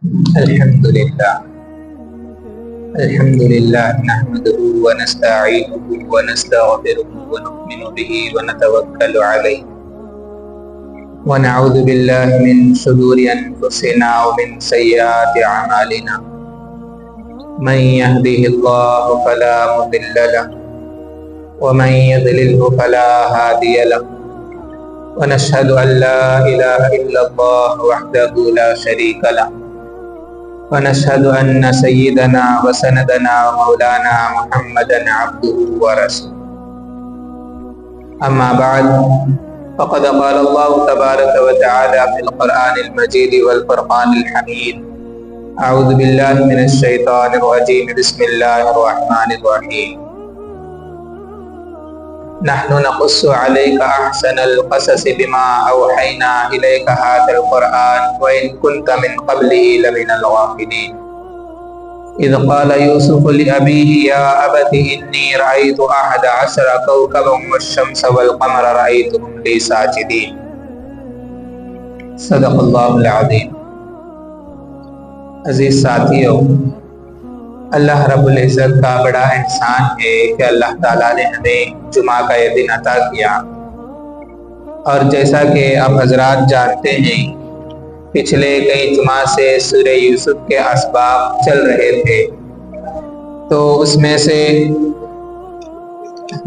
الحمد لله الحمد لله نحمده ونستعينه ونستغفره ونؤمن به ونتوكل عليه ونعوذ بالله من شرور أنفسنا ومن سيئات أعمالنا من يهده الله فلا مضل له ومن يضلله فلا هادي له ونشهد أن لا إله إلا الله وحده لا شريك له ونشهد أن سيدنا وسندنا ومولانا محمدا عبده ورسوله أما بعد فقد قال الله تبارك وتعالى في القرآن المجيد والفرقان الحميد أعوذ بالله من الشيطان الرجيم بسم الله الرحمن الرحيم نحن نقص عليك أحسن القصص بما أوحينا إليك هذا القرآن وإن كنت من قبله لمن الغافلين إذ قال يوسف لأبيه يا أبت إني رأيت 11 كوكبا والشمس والقمر رأيتهم لي ساجدين صدق اللہ العظیم۔ عزیز ساتھیو، اللہ رب العزت کا بڑا احسان ہے کہ اللہ تعالیٰ نے ہمیں جمعہ کا یہ دن عطا کیا، اور جیسا کہ آپ حضرات جانتے ہیں پچھلے کئی جمعہ سے سورہ یوسف کے اسباب چل رہے تھے، تو اس میں سے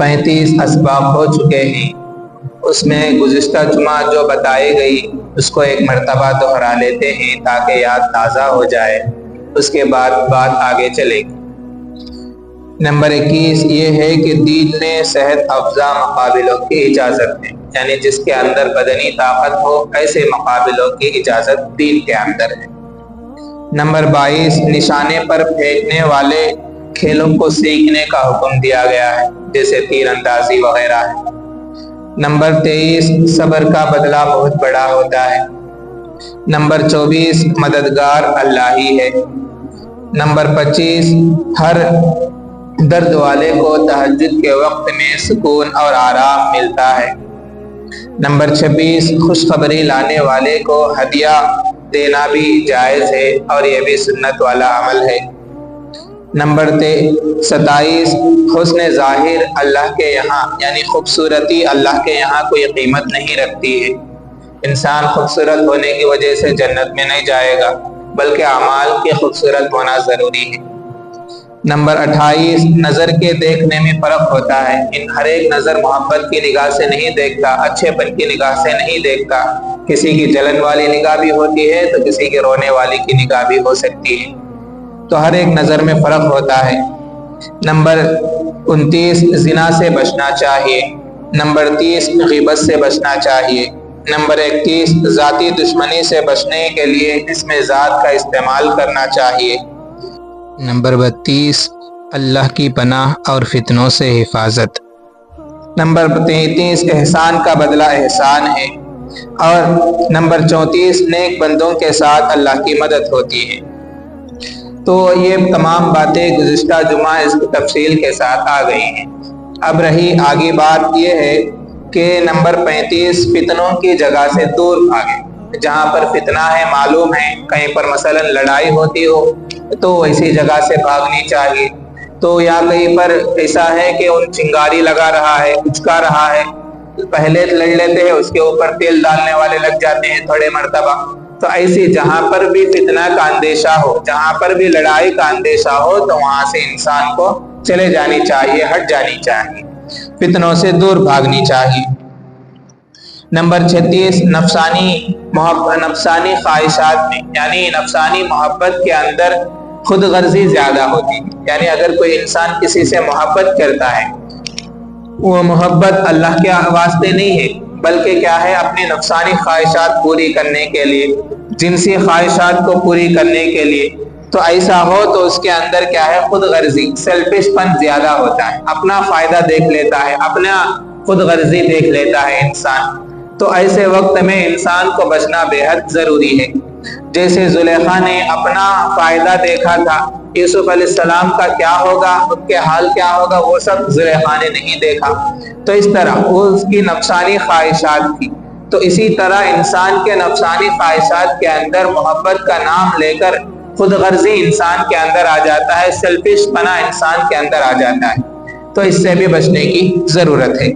35 اسباب ہو چکے ہیں۔ اس میں گزشتہ جمعہ جو بتائی گئی اس کو ایک مرتبہ دہرا لیتے ہیں تاکہ یاد تازہ ہو جائے، اس کے بعد بات آگے چلے گی۔ نمبر 21 یہ ہے کہ دین نے صحت افزا مقابلوں کی اجازت ہے، یعنی جس کے اندر بدنی طاقت ہو ایسے مقابلوں کی اجازت دین کے اندر ہے۔ نمبر 22 نشانے پر پھینکنے والے کھیلوں کو سیکھنے کا حکم دیا گیا ہے، جیسے تیر اندازی وغیرہ ہے۔ نمبر 23 صبر کا بدلہ بہت بڑا ہوتا ہے۔ نمبر 24 مددگار اللہ ہی ہے۔ نمبر 25 ہر درد والے کو تہجد کے وقت میں سکون اور آرام ملتا ہے۔ نمبر 26 خوشخبری لانے والے کو ہدیہ دینا بھی جائز ہے اور یہ بھی سنت والا عمل ہے۔ نمبر 27 حسن ظاہر اللہ کے یہاں، یعنی خوبصورتی اللہ کے یہاں کوئی قیمت نہیں رکھتی ہے۔ انسان خوبصورت ہونے کی وجہ سے جنت میں نہیں جائے گا، بلکہ اعمال کے خوبصورت ہونا ضروری ہے۔ نمبر 28 نظر کے دیکھنے میں فرق ہوتا ہے، ہر ایک نظر محبت کی نگاہ سے نہیں دیکھتا، اچھے پن کی نگاہ سے نہیں دیکھتا۔ کسی کی جلن والی نگاہ بھی ہوتی ہے تو کسی کی رونے والی کی نگاہ بھی ہو سکتی ہے، تو ہر ایک نظر میں فرق ہوتا ہے۔ نمبر 29 زنا سے بچنا چاہیے۔ نمبر 30 غیبت سے بچنا چاہیے۔ نمبر 31 ذاتی دشمنی سے بچنے کے لیے اسم ذات کا استعمال کرنا چاہیے۔ نمبر 32 اللہ کی پناہ اور فتنوں سے حفاظت۔ نمبر 33 احسان کا بدلہ احسان ہے۔ اور نمبر 34 نیک بندوں کے ساتھ اللہ کی مدد ہوتی ہے۔ تو یہ تمام باتیں گزشتہ جمعہ اس تفصیل کے ساتھ آ گئی ہیں۔ اب رہی آگے بات یہ ہے کہ نمبر 35 فتنوں کی جگہ سے دور بھاگے۔ جہاں پر فتنہ ہے معلوم ہے، کہیں پر مثلا لڑائی ہوتی ہو تو ایسی جگہ سے بھاگنی چاہیے۔ تو یا کہیں پر ایسا ہے کہ ان چنگاری لگا رہا ہے، اچکا رہا ہے، پہلے لڑ لیتے ہیں، اس کے اوپر تیل ڈالنے والے لگ جاتے ہیں تھوڑے مرتبہ، تو ایسی جہاں پر بھی فتنہ کا اندیشہ ہو، جہاں پر بھی لڑائی کا اندیشہ ہو تو وہاں سے انسان کو چلے جانی چاہیے، ہٹ جانی چاہیے، فتنوں سے دور بھاگنی چاہیے۔ نمبر 36 نفسانی خواہشات میں، یعنی نفسانی محبت کے اندر خود غرضی زیادہ ہوتی ہے۔ یعنی اگر کوئی انسان کسی سے محبت کرتا ہے، وہ محبت اللہ کے واسطے نہیں ہے، بلکہ کیا ہے اپنی نفسانی خواہشات پوری کرنے کے لیے، جنسی خواہشات کو پوری کرنے کے لیے، تو ایسا ہو تو اس کے اندر کیا ہے خود غرضی، سیلفش پن زیادہ ہوتا ہے، اپنا فائدہ دیکھ لیتا ہے، اپنا خود غرضی دیکھ لیتا ہے انسان۔ تو ایسے وقت میں انسان کو بچنا بے حد ضروری ہے۔ جیسے زلیخا نے اپنا فائدہ دیکھا تھا، یوسف علیہ السلام کا کیا ہوگا، ان کے حال کیا ہوگا، وہ سب زلیخا نے نہیں دیکھا۔ تو اس طرح وہ اس کی نفسانی خواہشات تھی، تو اسی طرح انسان کے نفسانی خواہشات کے اندر محبت کا نام لے کر خود غرضی انسان کے اندر آ جاتا ہے، سیلفش پنا انسان کے اندر آ جاتا ہے، تو اس سے بھی بچنے کی ضرورت ہے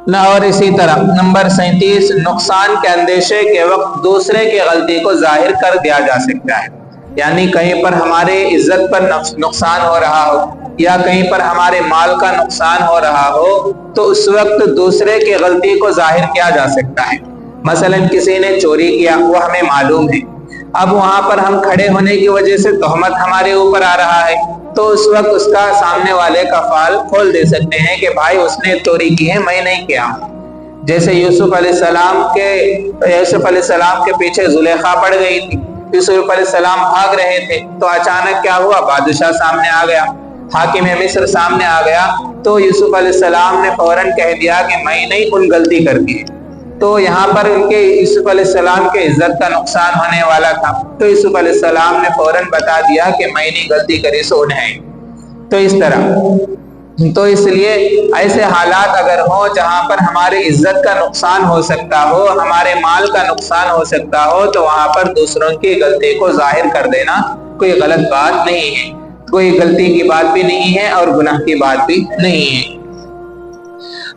نہ۔ اور اسی طرح نمبر 37، نقصان کے اندیشے کے وقت دوسرے کی غلطی کو ظاہر کر دیا جا سکتا ہے، یعنی کہیں پر ہمارے عزت پر نقصان ہو رہا ہو یا کہیں پر ہمارے مال کا نقصان ہو رہا ہو تو اس وقت دوسرے کی غلطی کو ظاہر کیا جا سکتا ہے۔ مثلا کسی نے چوری کیا، وہ ہمیں معلوم ہے، اب وہاں پر ہم کھڑے ہونے کی وجہ سے تہمت ہمارے اوپر آ رہا ہے، تو اس وقت اس کا سامنے والے کا فال کھول دے سکتے ہیں کہ بھائی اس نے چوری کی ہے، میں نہیں کیا۔ جیسے یوسف علیہ السلام کے پیچھے زلیخا پڑ گئی تھی، یوسف علیہ السلام بھاگ رہے تھے تو اچانک کیا ہوا، بادشاہ سامنے آ گیا، حاکم مصر سامنے آ گیا، تو یوسف علیہ السلام نے فوراً کہہ دیا کہ میں نہیں، ان غلطی کر دی۔ تو یہاں پر ان کے یوسف علیہ السلام کے عزت کا نقصان ہونے والا تھا، تو یوسف علیہ السلام نے فوراً بتا دیا کہ میں نے غلطی کری سو انہیں۔ تو اس طرح، تو اس لیے ایسے حالات اگر ہوں جہاں پر ہمارے عزت کا نقصان ہو سکتا ہو، ہمارے مال کا نقصان ہو سکتا ہو، تو وہاں پر دوسروں کی غلطی کو ظاہر کر دینا کوئی غلط بات نہیں ہے، کوئی غلطی کی بات بھی نہیں ہے اور گناہ کی بات بھی نہیں ہے۔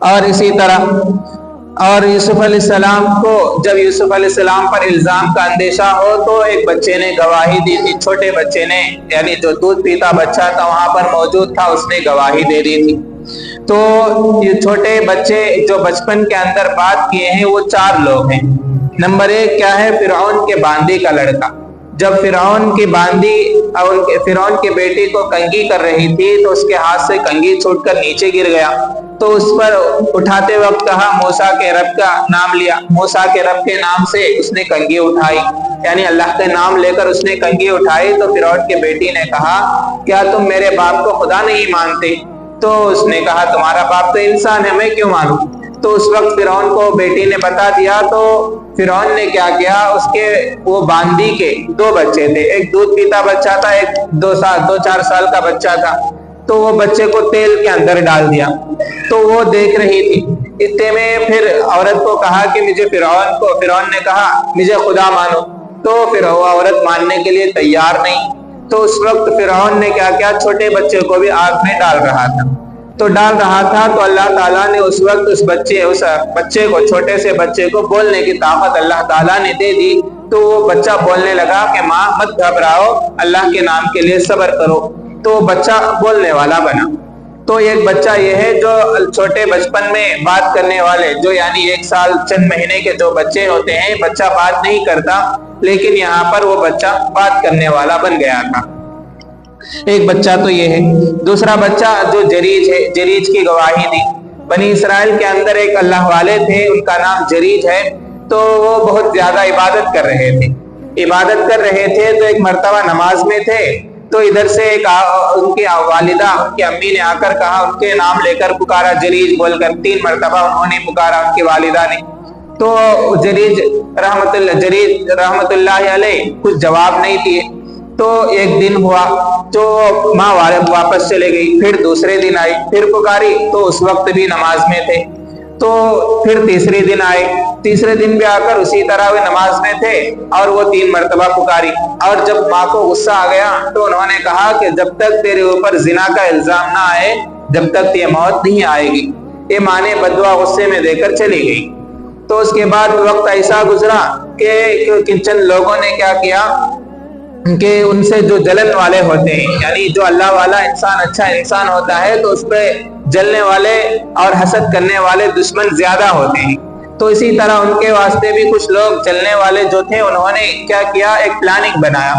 اور اسی طرح، اور یوسف علیہ السلام کو جب یوسف علیہ السلام پر الزام کا اندیشہ ہو تو ایک بچے نے گواہی دی تھی، چھوٹے بچے نے، یعنی جو دودھ پیتا بچہ تھا وہاں پر موجود تھا، اس نے گواہی دے دی تھی۔ تو یہ چھوٹے بچے جو بچپن کے اندر بات کیے ہیں وہ 4 لوگ ہیں۔ نمبر 1 کیا ہے، فرعون کے باندی کا لڑکا، جب فرعون کی باندی اور فرعون کی بیٹی کو کنگھی کر رہی تھی تو اس کے ہاتھ سے کنگھی چھوٹ کر نیچے گر گیا، تو اس پر اٹھاتے وقت کہا موسیٰ کے رب کا نام لیا، موسیٰ کے رب کے نام سے اس نے کنگھی اٹھائی، یعنی اللہ کے نام لے کر اس نے کنگھی اٹھائی۔ تو فرعون کی بیٹی نے کہا کیا تم میرے باپ کو خدا نہیں مانتے؟ تو اس نے کہا تمہارا باپ تو انسان ہے، میں کیوں مانوں؟ تو اس وقت فرعون کو بیٹی نے بتا دیا، تو فرعون نے کیا کیا، اس کے وہ باندی کے 2 بچے تھے، ایک دودھ پیتا بچہ تھا، ایک 2-4 سال کا بچہ تھا، تو وہ بچے کو تیل کے اندر ڈال دیا، تو وہ دیکھ رہی تھی۔ اتنے میں پھر عورت کو کہا کہ مجھے فرعون نے کہا مجھے خدا مانو، تو پھر وہ عورت ماننے کے لیے تیار نہیں، تو اس وقت فرعون نے کیا کیا، چھوٹے بچے کو بھی آگ میں ڈال رہا تھا، تو اللہ تعالیٰ نے اس وقت اس بچے کو، چھوٹے سے بچے کو بولنے کی طاقت اللہ تعالیٰ نے دے دی، تو وہ بچہ بولنے لگا کہ ماں مت گھبراؤ، اللہ کے نام کے لیے صبر کرو، تو بچہ بولنے والا بنا۔ تو ایک بچہ یہ ہے جو چھوٹے بچپن میں بات کرنے والے، جو یعنی 1 سال چند مہینے کے جو بچے ہوتے ہیں، بچہ بات نہیں کرتا، لیکن یہاں پر وہ بچہ بات کرنے والا بن گیا تھا۔ ایک بچہ تو یہ ہے۔ دوسرا بچہ جو جریج ہے، جریج کی گواہی دی۔ بنی اسرائیل کے اندر ایک اللہ والے تھے، ان کا نام جریج ہے، تو وہ بہت زیادہ عبادت کر رہے تھے۔ تو ایک مرتبہ نماز میں تھے، تو ادھر سے ان کی والدہ، ان کی امی نے آ کر کہا، ان کے نام لے کر پکارا، جریج بول کر 3 مرتبہ انہوں نے پکارا، ان کی والدہ نے۔ تو جریج رحمت اللہ علیہ کچھ جواب نہیں دیے۔ تو ایک دن ہوا تو ماں واپس چلے گئی، پھر دوسرے دن آئی، پھر پکاری، تو اس وقت بھی نماز میں تھے۔ تو پھر تیسرے دن آئے، تیسرے دن بھی آ کر اسی طرح وہ نماز میں تھے اور وہ 3 مرتبہ پکاری، اور جب ماں کو غصہ آ گیا تو انہوں نے کہا کہ جب تک تیرے اوپر زنا کا الزام نہ آئے جب تک یہ موت نہیں آئے گی۔ یہ ماں نے بددعا غصے میں دے کر چلی گئی۔ تو اس کے بعد وقت ایسا گزرا کہ چند لوگوں نے کیا کیا کہ ان سے جو جلن والے ہوتے ہیں، یعنی جو اللہ والا انسان اچھا انسان ہوتا ہے تو اس پہ جلنے والے اور حسد کرنے والے دشمن زیادہ ہوتے ہیں، تو اسی طرح ان کے واسطے بھی کچھ لوگ جلنے والے جو تھے، انہوں نے کیا کیا، ایک پلاننگ بنایا۔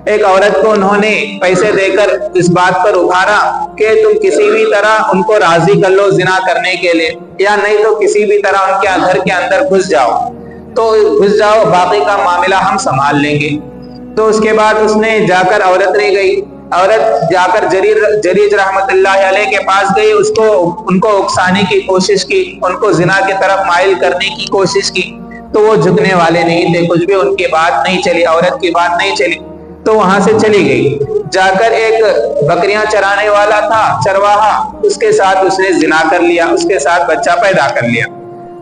ایک عورت کو انہوں نے پیسے دے کر اس بات پر ابھارا کہ تم کسی بھی طرح ان کو راضی کر لو زنا کرنے کے لیے، یا نہیں تو کسی بھی طرح ان کے گھر کے اندر گھس جاؤ، باقی کا معاملہ ہم سنبھال لیں گے۔ تو اس کے بعد اس نے جا کر عورت جا کر جریج رحمت اللہ علیہ کے پاس گئی، ان کو اکسانے کی کوشش کی، ان کو زنا کی طرف مائل کرنے کی کوشش کی، تو وہ جھکنے والے نہیں تھے، کچھ بھی ان کی بات نہیں چلی، عورت کی بات نہیں چلی، تو وہاں سے چلی گئی۔ جا کر ایک بکریاں چرانے والا تھا، چرواہا، اس کے ساتھ اس نے زنا کر لیا، اس کے ساتھ بچہ پیدا کر لیا۔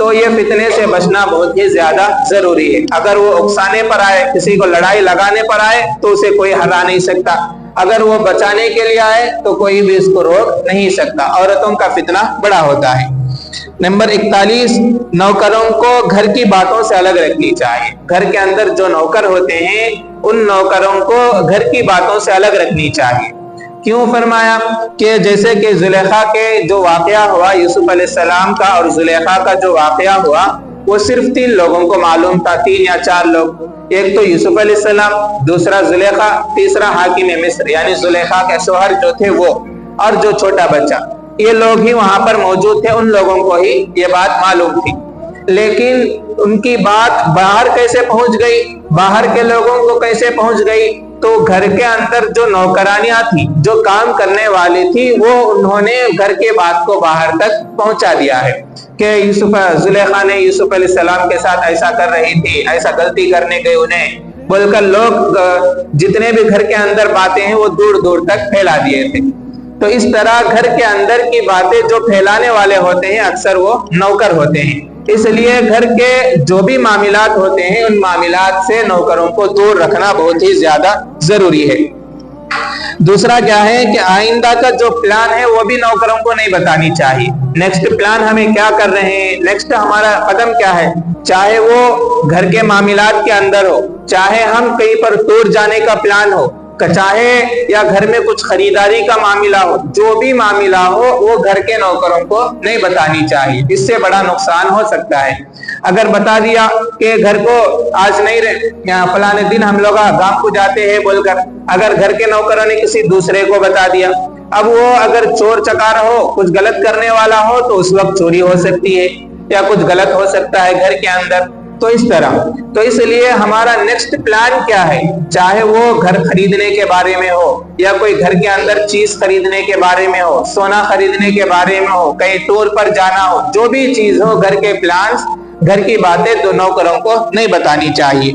تو یہ فتنے سے بچنا بہت ہی زیادہ ضروری ہے۔ اگر وہ اکسانے پر آئے، کسی کو لڑائی لگانے پر آئے تو اسے کوئی ہرا نہیں سکتا، اگر وہ بچانے کے لیے آئے تو کوئی بھی اس کو روک نہیں سکتا۔ عورتوں کا فتنہ بڑا ہوتا ہے۔ نمبر 41، نوکروں کو گھر کی باتوں سے الگ رکھنی چاہیے۔ گھر کے اندر جو نوکر ہوتے ہیں ان نوکروں کو گھر کی باتوں سے الگ رکھنی چاہیے۔ کیوں فرمایا کہ جیسے کہ زلیخا کے جو واقعہ ہوا، یوسف علیہ السلام کا اور زلیخا کا جو واقعہ ہوا، وہ صرف 3 لوگوں کو معلوم تھا، 3 یا 4 لوگ، ایک تو یوسف علیہ السلام، دوسرا زلیخا، تیسرا حاکم مصر یعنی زلیخا کے شوہر جو تھے وہ، اور جو چھوٹا بچہ، یہ لوگ ہی وہاں پر موجود تھے، ان لوگوں کو ہی یہ بات معلوم تھی۔ لیکن ان کی بات باہر کیسے پہنچ گئی، باہر کے لوگوں کو کیسے پہنچ گئی؟ تو گھر کے اندر جو نوکرانیاں تھی، جو کام کرنے والی تھی، وہ انہوں نے گھر کے بات کو باہر تک پہنچا دیا ہے کہ زلیخا نے یوسف علیہ السلام کے ساتھ ایسا کر رہی تھی، ایسا غلطی کرنے گئے انہیں بول کر لوگ جتنے بھی گھر کے اندر باتیں ہیں وہ دور دور تک پھیلا دیے تھے۔ تو اس طرح گھر کے اندر کی باتیں جو پھیلانے والے ہوتے ہیں اکثر وہ نوکر ہوتے ہیں، اس لیے گھر کے جو بھی معاملات ہوتے ہیں ان معاملات سے نوکروں کو دور رکھنا بہت ہی زیادہ ضروری ہے۔ دوسرا کیا ہے کہ آئندہ کا جو پلان ہے وہ بھی نوکروں کو نہیں بتانی چاہیے۔ نیکسٹ پلان ہمیں کیا کر رہے ہیں، نیکسٹ ہمارا قدم کیا ہے، چاہے وہ گھر کے معاملات کے اندر ہو، چاہے ہم کہیں پر ٹور جانے کا پلان ہو، چاہے یا گھر میں کچھ خریداری کا معاملہ ہو، جو بھی معاملہ ہو وہ گھر کے نوکروں کو نہیں بتانی چاہیے، اس سے بڑا نقصان ہو سکتا ہے۔ اگر بتا دیا کہ گھر کو آج نہیں رہے، فلانے دن ہم لوگ گاؤں کو جاتے ہیں بول کر، اگر گھر کے نوکروں نے کسی دوسرے کو بتا دیا، اب وہ اگر چور چکار ہو، کچھ غلط کرنے والا ہو تو اس وقت چوری ہو سکتی ہے یا کچھ غلط ہو سکتا ہے گھر کے اندر، تو اس طرح۔ تو اس لیے ہمارا نیکسٹ پلان کیا ہے، چاہے وہ گھر خریدنے کے بارے میں ہو یا کوئی گھر کے اندر چیز خریدنے کے بارے میں ہو، سونا خریدنے کے بارے میں ہو، کہیں ٹور پر جانا ہو، جو بھی چیز ہو، گھر کے پلانز، گھر کی باتیں تو نوکروں کو نہیں بتانی چاہیے۔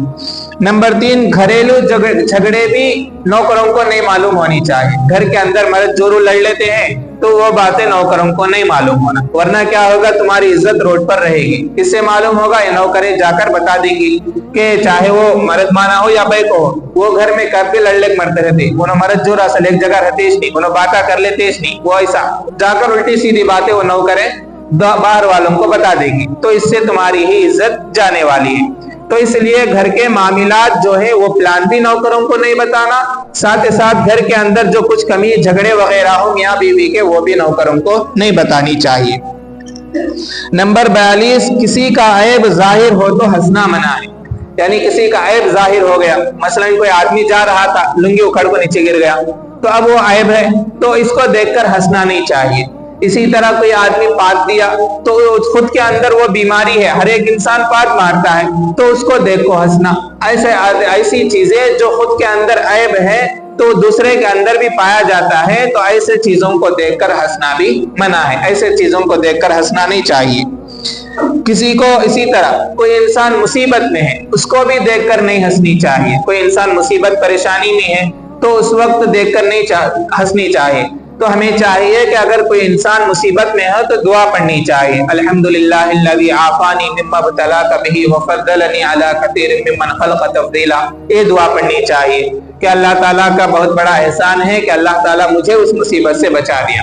نمبر 3، گھریلو جھگڑے بھی نوکروں کو نہیں معلوم ہونی چاہیے۔ گھر کے اندر مرد جورو لڑ لیتے ہیں تو وہ باتیں نوکروں کو نہیں معلوم ہونا، ورنہ کیا ہوگا، تمہاری عزت روڈ پر رہے گی۔ کس سے معلوم ہوگا؟ یہ نوکریں جا کر بتا دیں گی کہ چاہے وہ مرد مانا ہو یا بیک ہو، وہ گھر میں کبھی لڑ لے مرتے رہتے، انہوں مرد جورا اصل ایک جگہ رہتے نہیں، انہوں باتیں کر لیتے نہیں، وہ ایسا جا کر الٹی سیدھی باتیں وہ نوکریں باہر والوں کو بتا دے گی، تو اس سے تمہاری ہی عزت جانے والی ہے۔ تو اس لیے گھر کے معاملات جو ہے وہ پلان بھی نوکروں کو نہیں بتانا، ساتھ ساتھ گھر کے اندر جو کچھ کمی جھگڑے وغیرہ ہو میاں بیوی کے، وہ بھی نوکروں کو نہیں بتانی چاہیے۔ نمبر 42، کسی کا عیب ظاہر ہو تو ہنسنا منع ہے، یعنی کسی کا عیب ظاہر ہو گیا، مثلا کوئی آدمی جا رہا تھا، لنگی اکھڑ کو نیچے گر گیا، تو اب وہ عیب ہے تو اس کو دیکھ کر ہنسنا نہیں چاہیے۔ اسی طرح کوئی آدمی پات دیا تو خود کے اندر وہ بیماری ہے، ہر ایک انسان پات مارتا ہے، تو اس کو دیکھ کو ہنسنا، ایسی چیزیں جو خود کے اندر عیب ہے تو دوسرے کے اندر بھی پایا جاتا ہے، تو ایسے چیزوں کو دیکھ کر ہنسنا بھی منع ہے، ایسے چیزوں کو دیکھ کر ہنسنا نہیں چاہیے۔ کسی کو اسی طرح کوئی انسان مصیبت میں ہے، اس کو بھی دیکھ کر نہیں ہنسنی چاہیے۔ کوئی انسان مصیبت پریشانی میں ہے تو اس وقت دیکھ کر نہیں ہنسنی چاہیے، تو ہمیں چاہیے کہ اگر کوئی انسان مصیبت میں ہے تو دعا پڑھنی چاہیے، الحمدللہ الذی عافانی مما ابتلاک بہ وفضلنی علی کثیر ممن خلق تفضیلا، یہ دعا پڑھنی چاہیے کہ اللہ تعالیٰ کا بہت بڑا احسان ہے کہ اللہ تعالیٰ مجھے اس مصیبت سے بچا دیا۔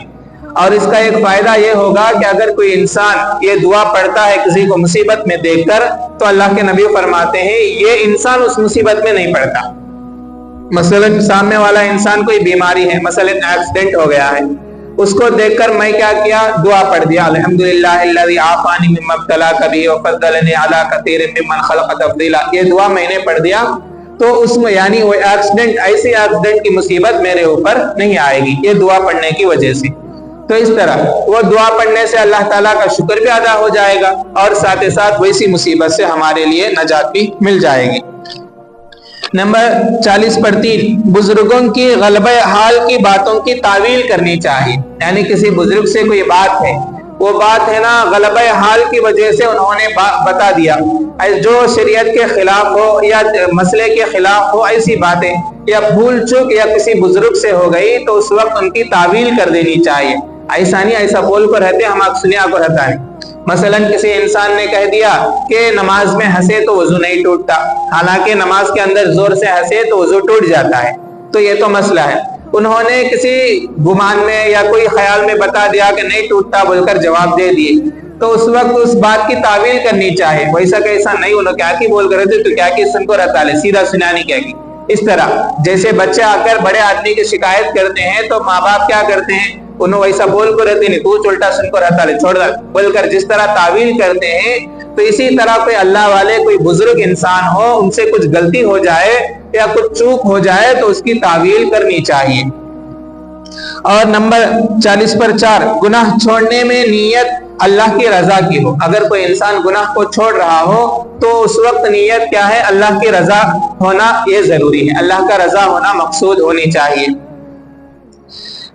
اور اس کا ایک فائدہ یہ ہوگا کہ اگر کوئی انسان یہ دعا پڑھتا ہے کسی کو مصیبت میں دیکھ کر، تو اللہ کے نبی فرماتے ہیں یہ انسان اس مصیبت میں نہیں پڑتا۔ مثلا سامنے والا انسان کوئی بیماری ہے، مثلا ایکسیڈنٹ ہو گیا ہے، اس کو دیکھ کر میں کیا کیا، دعا پڑھ دیا، الحمدللہ الذی عافانی مما ابتلاک بہ وفضلنی علی کثیر ممن خلق تفضیلا، یہ دعا میں نے پڑھ دیا تو اس میں یعنی وہ ایکسیڈنٹ، ایسی ایکسیڈنٹ کی مصیبت میرے اوپر نہیں آئے گی، یہ دعا پڑھنے کی وجہ سے۔ تو اس طرح وہ دعا پڑھنے سے اللہ تعالیٰ کا شکر بھی ادا ہو جائے گا اور ساتھ ساتھ ویسی مصیبت سے ہمارے لیے نجات بھی مل جائے گی۔ نمبر 40 پر 3، بزرگوں کی غلبہ حال کی باتوں کی تعویل کرنی چاہیے، یعنی کسی بزرگ سے کوئی بات ہے، وہ بات ہے نا غلبہ حال کی وجہ سے انہوں نے بتا دیا، جو شریعت کے خلاف ہو یا مسئلے کے خلاف ہو، ایسی باتیں یا بھول چوک یا کسی بزرگ سے ہو گئی تو اس وقت ان کی تعویل کر دینی چاہیے، ایسا نہیں ایسا بول کو رہتے ہم سنیا کو رہتا ہے، مثلاً کسی انسان نے کہہ دیا کہ نماز میں ہنسے تو وضو نہیں ٹوٹتا، حالانکہ نماز کے اندر زور سے ہنسے تو وضو ٹوٹ جاتا ہے، تو یہ تو مسئلہ ہے۔ انہوں نے کسی گمان میں یا کوئی خیال میں بتا دیا کہ نہیں ٹوٹتا بول کر جواب دے دیے، تو اس وقت اس بات کی تعویل کرنی چاہے، ویسا کیسا نہیں، انہوں کیا کی بول کر تو کیا کی سن کو رہتا لے، سیدھا سنانی کیا کی۔ اس طرح جیسے بچے آ کر بڑے آدمی کی شکایت کرتے ہیں تو ماں باپ کیا کرتے ہیں، انہوں ویسا بول کو رہتے نہیں، تو چلٹا سن کو رہتا لے، چھوڑ بول کر جس طرح تعویل کرتے ہیں، تو اسی طرح کوئی اللہ والے کوئی بزرگ انسان ہو، ان سے کچھ غلطی ہو جائے یا کچھ چوک ہو جائے تو اس کی تعویل کرنی چاہیے۔ اور نمبر 40 پر 4، گناہ چھوڑنے میں نیت اللہ کی رضا کی ہو۔ اگر کوئی انسان گناہ کو چھوڑ رہا ہو تو اس وقت نیت کیا ہے، اللہ کی رضا ہونا یہ ضروری ہے، اللہ کا رضا ہونا مقصود ہونی چاہیے۔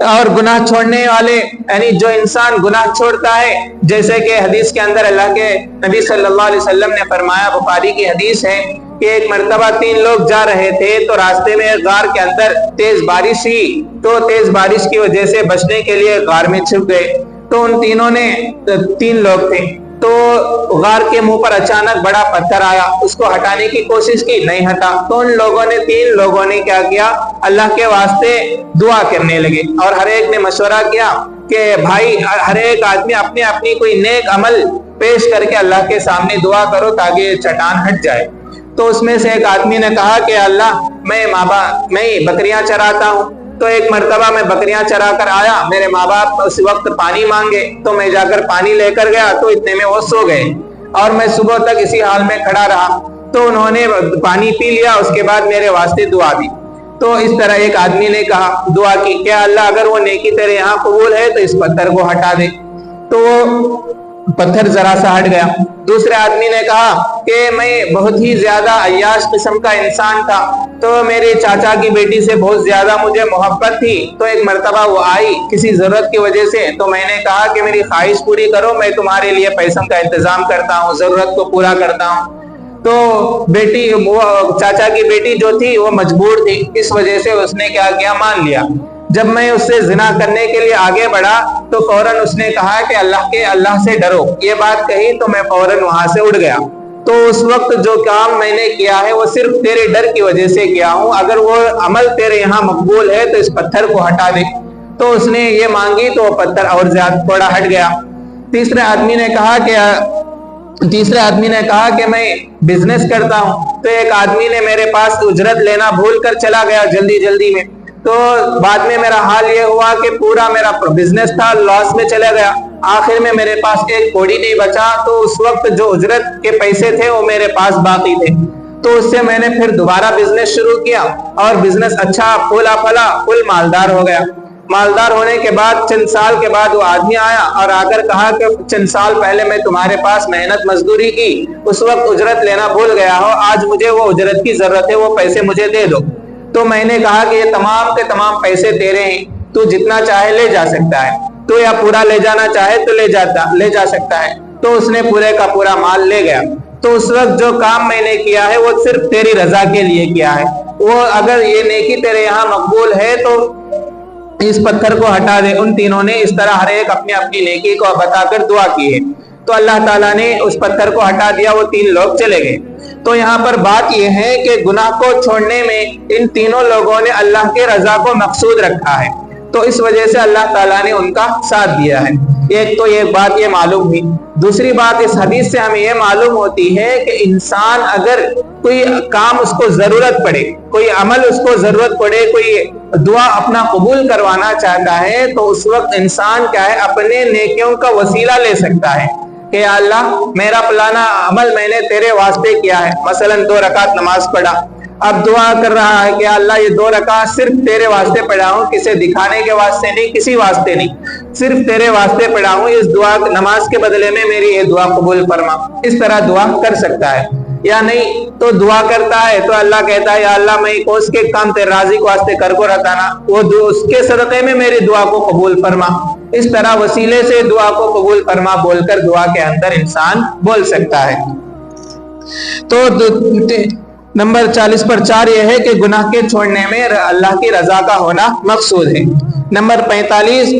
اور گناہ چھوڑنے والے یعنی جو انسان گناہ چھوڑتا ہے، جیسے کہ حدیث کے اندر اللہ کے نبی صلی اللہ علیہ وسلم نے فرمایا، بخاری کی حدیث ہے کہ ایک مرتبہ 3 لوگ جا رہے تھے تو راستے میں غار کے اندر تیز بارش ہوئی، تو تیز بارش کی وجہ سے بچنے کے لیے غار میں چھپ گئے۔ تو ان تینوں نے 3 لوگ تھے، تو غار کے منہ پر اچانک بڑا پتھر آیا، اس کو ہٹانے کی کوشش کی، نہیں ہٹا، تو ان لوگوں نے 3 لوگوں نے کیا کیا، اللہ کے واسطے دعا کرنے لگے، اور ہر ایک نے مشورہ کیا کہ بھائی ہر ایک آدمی اپنی اپنی کوئی نیک عمل پیش کر کے اللہ کے سامنے دعا کرو تاکہ یہ چٹان ہٹ جائے۔ تو اس میں سے ایک آدمی نے کہا کہ اللہ میں بکریاں چراتا ہوں، تو ایک مرتبہ میں بکریاں چرا کر آیا، میرے ماں باپ اس وقت پانی مانگے تو میں جا کر پانی لے کر گیا، تو اتنے میں وہ سو گئے اور میں صبح تک اسی حال میں کھڑا رہا، تو انہوں نے پانی پی لیا، اس کے بعد میرے واسطے دعا دی۔ تو اس طرح ایک آدمی نے کہا، دعا کی، کیا اللہ اگر وہ نیکی تیرے یہاں قبول ہے تو اس پتھر کو ہٹا دے، تو وہ پتھر ذرا سا ہٹ گیا۔ دوسرے آدمی نے کہا کہ میں بہت ہی زیادہ عیاش قسم کا انسان تھا، تو میرے چاچا کی بیٹی سے بہت زیادہ مجھے محبت تھی، تو ایک مرتبہ وہ آئی کسی ضرورت کی وجہ سے، تو میں نے کہا کہ میری خواہش پوری کرو، میں تمہارے لیے پیسوں کا انتظام کرتا ہوں، ضرورت کو پورا کرتا ہوں۔ تو بیٹی، وہ چاچا کی بیٹی جو تھی وہ مجبور تھی، اس وجہ سے اس نے کیا کیا، مان لیا۔ جب میں اس سے زنا کرنے کے لیے آگے بڑھا تو فوراً اس نے کہا کہ اللہ سے ڈرو، یہ بات کہی تو میں فوراً وہاں سے اڑ گیا۔ تو اس وقت جو کام میں نے کیا ہے وہ صرف تیرے ڈر کی وجہ سے کیا ہوں، اگر وہ عمل تیرے یہاں مقبول ہے تو اس پتھر کو ہٹا دے۔ تو اس نے یہ مانگی تو وہ پتھر اور زیادہ تھوڑا ہٹ گیا۔ تیسرے آدمی نے کہا کہ میں بزنس کرتا ہوں، تو ایک آدمی نے میرے پاس اجرت لینا بھول کر چلا گیا جلدی میں، تو بعد میں میرا حال یہ ہوا کہ پورا میرا بزنس تھا لاس میں چلا گیا، آخر میں میرے پاس ایک کوڑی نہیں بچا، تو اس وقت جو اجرت کے پیسے تھے وہ میرے پاس باقی تھے، تو اس سے میں نے پھر دوبارہ بزنس شروع کیا اور بزنس اچھا پھولا پھلا، فل مالدار ہو گیا۔ مالدار ہونے کے بعد چند سال کے بعد وہ آدمی آیا اور آ کر کہا کہ چند سال پہلے میں تمہارے پاس محنت مزدوری کی، اس وقت اجرت لینا بھول گیا ہو، آج مجھے وہ اجرت کی ضرورت ہے، وہ پیسے مجھے دے دو۔ تو میں نے کہا کہ یہ تمام کے تمام پیسے تیرے ہیں، تو جتنا چاہے لے جا سکتا ہے، تو یا پورا لے جانا چاہے تو لے جا سکتا ہے۔ تو اس نے پورے کا پورا مال لے گیا۔ تو اس وقت جو کام میں نے کیا ہے وہ صرف تیری رضا کے لیے کیا ہے، وہ اگر یہ نیکی تیرے یہاں مقبول ہے تو اس پتھر کو ہٹا دے۔ ان تینوں نے اس طرح ہر ایک اپنی اپنی نیکی کو بتا کر دعا کی ہے، تو اللہ تعالیٰ نے اس پتھر کو ہٹا دیا، وہ 3 لوگ چلے گئے۔ تو یہاں پر بات یہ ہے کہ گناہ کو چھوڑنے میں ان تینوں لوگوں نے اللہ کے رضا کو مقصود رکھا ہے، تو اس وجہ سے اللہ تعالیٰ نے ان کا ساتھ دیا ہے۔ ایک تو یہ بات یہ معلوم ہوئی۔ دوسری بات اس حدیث سے ہمیں یہ معلوم ہوتی ہے کہ انسان اگر کوئی کام اس کو ضرورت پڑے، کوئی عمل اس کو ضرورت پڑے، کوئی دعا اپنا قبول کروانا چاہتا ہے، تو اس وقت انسان کیا ہے، اپنے نیکیوں کا وسیلہ لے سکتا ہے کہ یا اللہ میرا فلانا عمل میں نے تیرے واسطے کیا ہے، مثلا 2 رکعت نماز پڑھا، اب دعا کر رہا ہے کہ اللہ یہ 2 رکعت صرف تیرے واسطے پڑھا ہوں، کسی دکھانے کے واسطے نہیں، کسی واسطے نہیں، صرف تیرے واسطے پڑھا ہوں، اس دعا نماز کے بدلے میں میری یہ دعا قبول فرما۔ اس طرح دعا کر سکتا ہے، یا نہیں تو دعا کرتا ہے تو اللہ کہتا ہے یا اللہ میں اس کے کام تیرے راضی کے واسطے کر کو رہتا نا، وہ اس کے صدقے میں میری دعا کو قبول فرما۔ اس طرح وسیلے سے دعا کو قبول فرما بول کر دعا کے اندر انسان بول سکتا ہے۔ تو نمبر 40 پر 4 یہ ہے کہ گناہ کے چھوڑنے میں اللہ کی رضا کا ہونا مقصود ہے۔ نمبر 45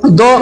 2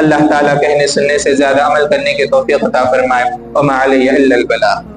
اللہ تعالیٰ کہنے سننے سے زیادہ عمل کرنے کی توفیق عطا فرمائے۔ وما علیہ الا البلاغ۔